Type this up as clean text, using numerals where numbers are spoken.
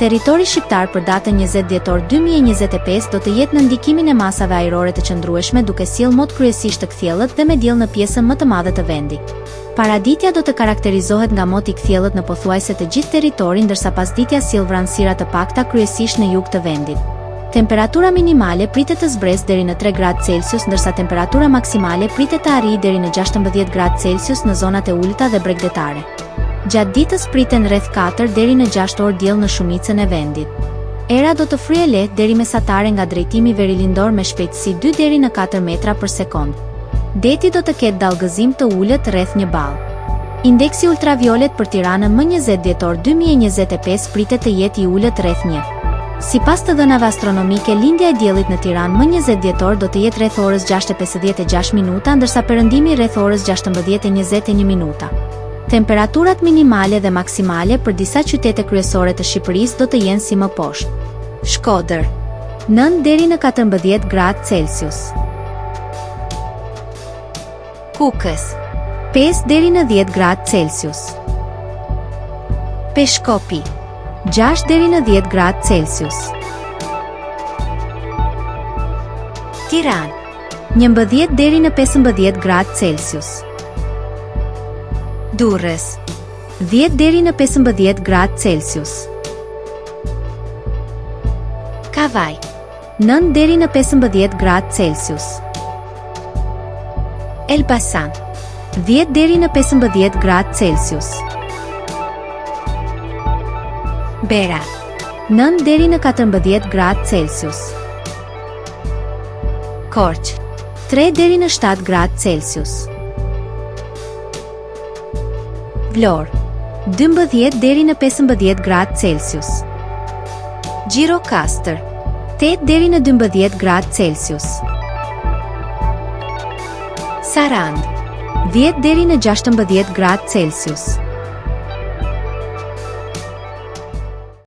Territori shqiptar për datën 20 dhjetor 2025 do të jetë në ndikimin e masave ajrore të qëndrueshme duke sjellë mod kryesisht të kthjellët dhe me diell në pjesën më të madhe të vendit. Paraditja do të karakterizohet nga mot i kthjellët në pothuajse të gjithë territorin, ndërsa pasditja sjell vranësira të pakta kryesisht në jug të vendit. Temperatura minimale pritet të zbresë deri në 3 gradë Celsius, ndërsa temperatura maksimale pritet të arrijë deri në 16 gradë Celsius në zonat e ulëta dhe bregdetare. Gjatë ditës priten rreth 4 deri në 6 orë diell në shumicën e vendit. Era do të fryejë lehtë deri mesatare nga drejtimi verilindor me shpejtësi 2 deri në 4 metra për sekond. Deti do të ketë dallgëzim të ulët rreth 1 ball. Indeksi ultraviolet për Tiranën më 20 dhjetor 2025 pritet të jetë i ulët rreth 1. Sipas të dhënave astronomike, lindja e diellit në Tiranë më 20 dhjetor do të jetë rreth orës 6:56 minuta, ndërsa perëndimi rreth orës 16:21 minuta. Temperaturat minimale dhe maksimale për disa qytete kryesore të Shqipërisë do të jenë si më poshtë. Shkodër 9 deri në 14 gradë Celsius. Kukës 5 deri në 10 gradë Celsius. Peshkopi 6 deri në 10 gradë Celsius. Tiranë 11 deri në 15 gradë Celsius. Durrës 10 deri në 15 gradë Celsius. Kavaj 9 deri në 15 gradë Celsius. Elbasan 10 deri në 15 gradë Celsius. Berat 9 deri në 14 gradë Celsius. Korçë 3 deri në 7 gradë Celsius. Vlorë 12 deri në 15 gradë Celsius. Gjirokastër 8 deri në 12 gradë Celsius. Sarandë 10 deri në 16 gradë Celsius.